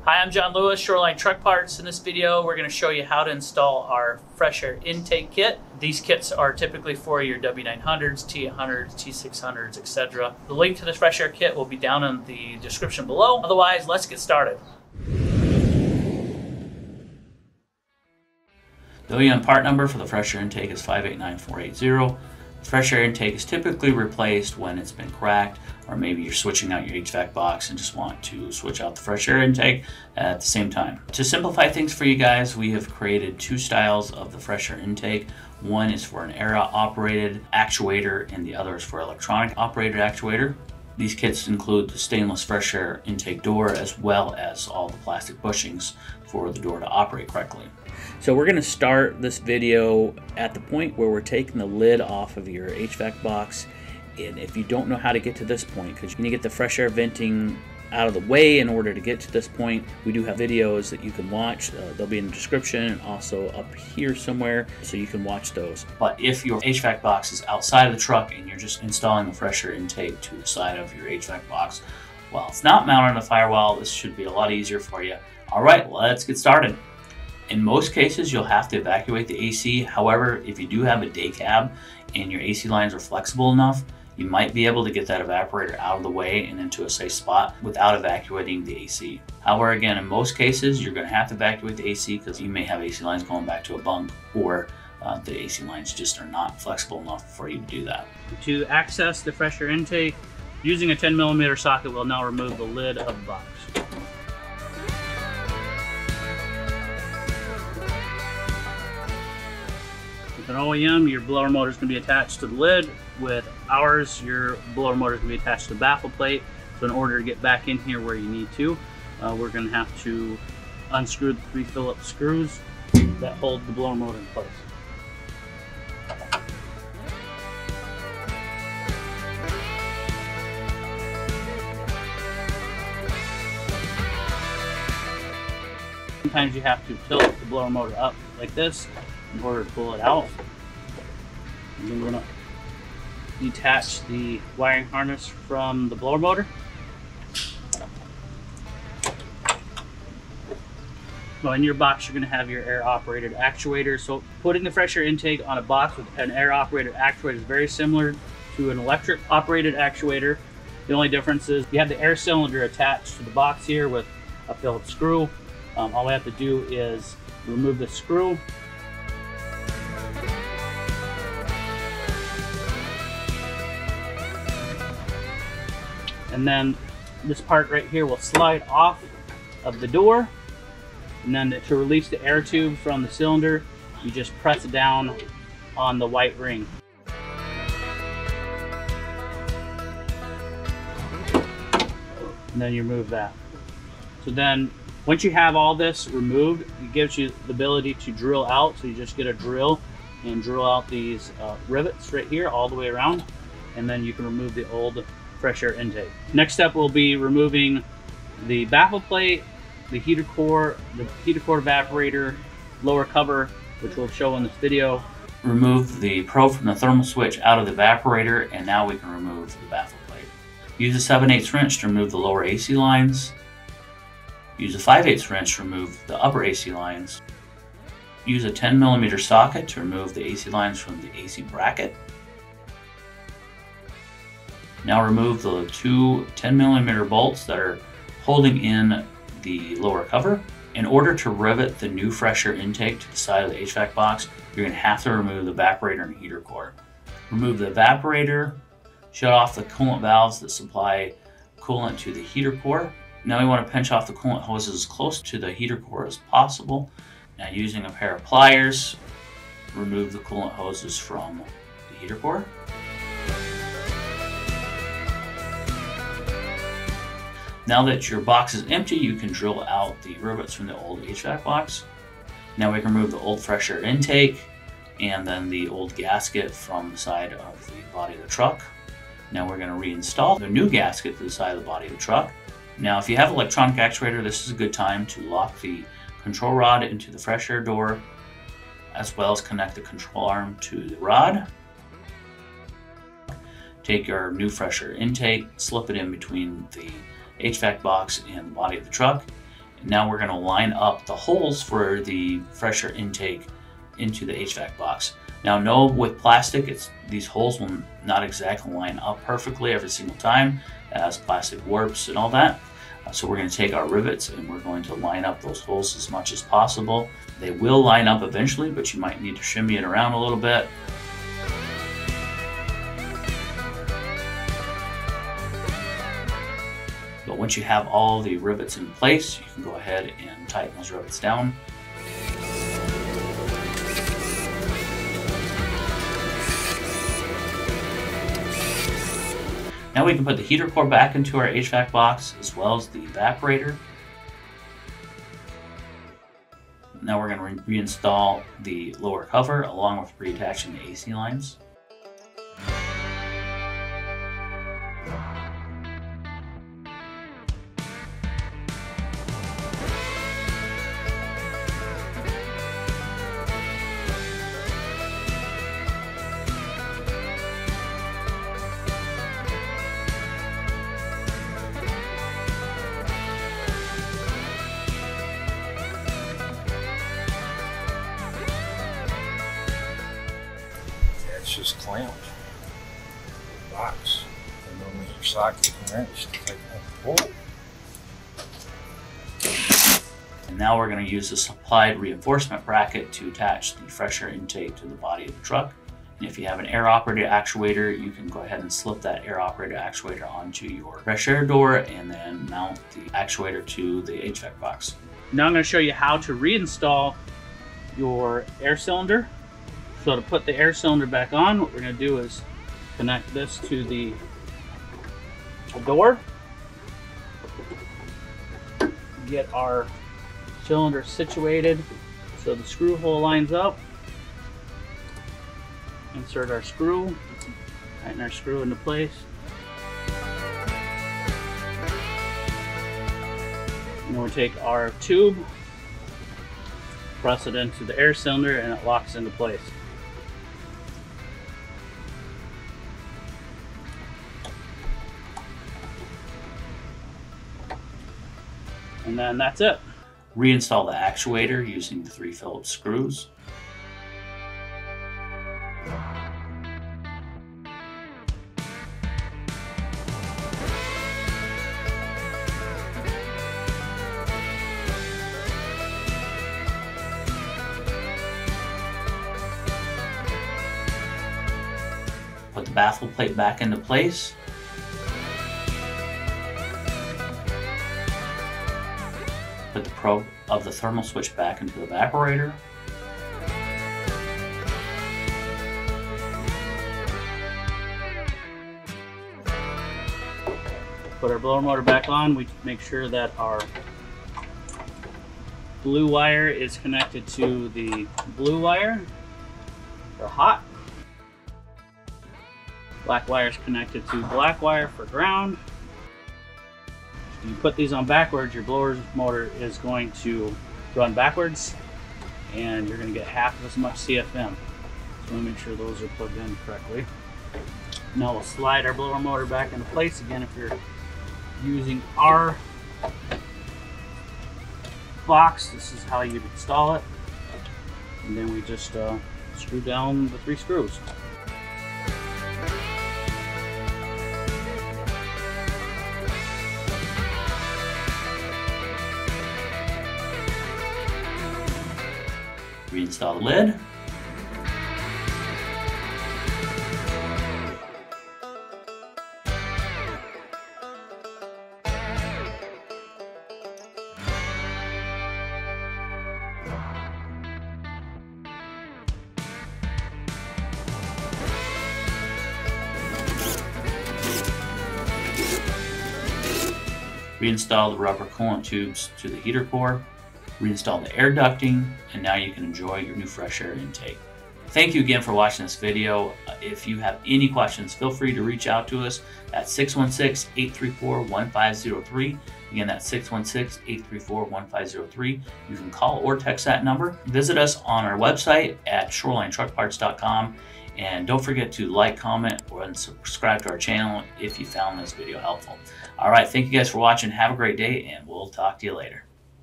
Hi, I'm John Lewis, Shoreline Truck Parts. In this video, we're going to show you how to install our fresh air intake kit. These kits are typically for your W900s, T800s, T600s, etc. The link to this fresh air kit will be down in the description below. Otherwise, let's get started. The OEM part number for the fresh air intake is 589480. The fresh air intake is typically replaced when it's been cracked, or maybe you're switching out your HVAC box and just want to switch out the fresh air intake at the same time. To simplify things for you guys, we have created two styles of the fresh air intake. One is for an air operated actuator and the other is for electronic operated actuator. These kits include the stainless fresh air intake door as well as all the plastic bushings for the door to operate correctly. So we're going to start this video at the point where we're taking the lid off of your HVAC box. And if you don't know how to get to this point, because you need to get the fresh air venting out of the way in order to get to this point, we do have videos that you can watch. They'll be in the description and also up here somewhere, so you can watch those. But if your HVAC box is outside of the truck and you're just installing the fresh air intake to the side of your HVAC box, while it's not mounted on the firewall, this should be a lot easier for you. All right, let's get started. In most cases, you'll have to evacuate the AC. However, if you do have a day cab and your AC lines are flexible enough, you might be able to get that evaporator out of the way and into a safe spot without evacuating the AC. However, again, in most cases, you're going to have to evacuate the AC because you may have AC lines going back to a bunk, or the AC lines just are not flexible enough for you to do that. To access the fresh air intake, using a 10mm socket will now remove the lid of the box. With an OEM, your blower motor is going to be attached to the lid. With ours, your blower motor is going to be attached to the baffle plate. So in order to get back in here where you need to, we're going to have to unscrew the 3 Phillips screws that hold the blower motor in place. Sometimes you have to tilt the blower motor up like this in order to pull it out. And then we're going to detach the wiring harness from the blower motor. So in your box, you're going to have your air operated actuator. So putting the fresh air intake on a box with an air operated actuator is very similar to an electric operated actuator. The only difference is you have the air cylinder attached to the box here with a Phillips screw. All we have to do is remove the screw. And then this part right here will slide off of the door. And then to release the air tube from the cylinder, you just press it down on the white ring. And then you remove that. So then once you have all this removed, it gives you the ability to drill out. So you just get a drill and drill out these rivets right here all the way around. And then you can remove the old fresh air intake. Next step will be removing the baffle plate, the heater core evaporator, lower cover, which we'll show in this video. Remove the probe from the thermal switch out of the evaporator, and now we can remove the baffle plate. Use a 7/8 wrench to remove the lower AC lines. Use a 5/8 wrench to remove the upper AC lines. Use a 10mm socket to remove the AC lines from the AC bracket. Now remove the two 10mm bolts that are holding in the lower cover. In order to rivet the new fresh air intake to the side of the HVAC box, you're going to have to remove the evaporator and heater core. Remove the evaporator, shut off the coolant valves that supply coolant to the heater core. Now we want to pinch off the coolant hoses as close to the heater core as possible. Now using a pair of pliers, remove the coolant hoses from the heater core. Now that your box is empty, you can drill out the rivets from the old HVAC box. Now we can remove the old fresh air intake and then the old gasket from the side of the body of the truck. Now we're going to reinstall the new gasket to the side of the body of the truck. Now if you have electronic actuator, this is a good time to lock the control rod into the fresh air door, as well as connect the control arm to the rod. Take your new fresh air intake, slip it in between the HVAC box and the body of the truck, Now we're going to line up the holes for the fresh air intake into the HVAC box. Now know with plastic, these holes will not exactly line up perfectly every single time, as plastic warps and all that. So we're going to take our rivets and we're going to line up those holes as much as possible. They will line up eventually, but you might need to shimmy it around a little bit. But once you have all the rivets in place, you can go ahead and tighten those rivets down. Now we can put the heater core back into our HVAC box, as well as the evaporator. Now we're going to reinstall the lower cover along with reattaching the AC lines. It's just clamped. The box. And then your socket and wrench to take that pull. And now we're going to use the supplied reinforcement bracket to attach the fresh air intake to the body of the truck. And if you have an air operated actuator, you can go ahead and slip that air operated actuator onto your fresh air door and then mount the actuator to the HVAC box. Now I'm going to show you how to reinstall your air cylinder. So to put the air cylinder back on, what we're going to do is connect this to the door. Get our cylinder situated so the screw hole lines up. Insert our screw, tighten our screw into place. And then we take our tube, press it into the air cylinder, and it locks into place. And then that's it. Reinstall the actuator using the 3 Phillips screws. Put the baffle plate back into place. Put the probe of the thermal switch back into the evaporator. Put our blower motor back on. We make sure that our blue wire is connected to the blue wire for hot. Black wire is connected to black wire for ground. If you put these on backwards, your blower motor is going to run backwards and you're going to get half as much CFM. So we'll make sure those are plugged in correctly. Now we'll slide our blower motor back into place again. If you're using our box, this is how you'd install it. And then we just screw down the 3 screws. Reinstall the lid. Reinstall the rubber coolant tubes to the heater core. Reinstall the air ducting, and now you can enjoy your new fresh air intake. Thank you again for watching this video. If you have any questions, feel free to reach out to us at 616-834-1503. Again, that's 616-834-1503. You can call or text that number. Visit us on our website at shorelinetruckparts.com. And don't forget to like, comment, or subscribe to our channel if you found this video helpful. All right, thank you guys for watching. Have a great day, and we'll talk to you later.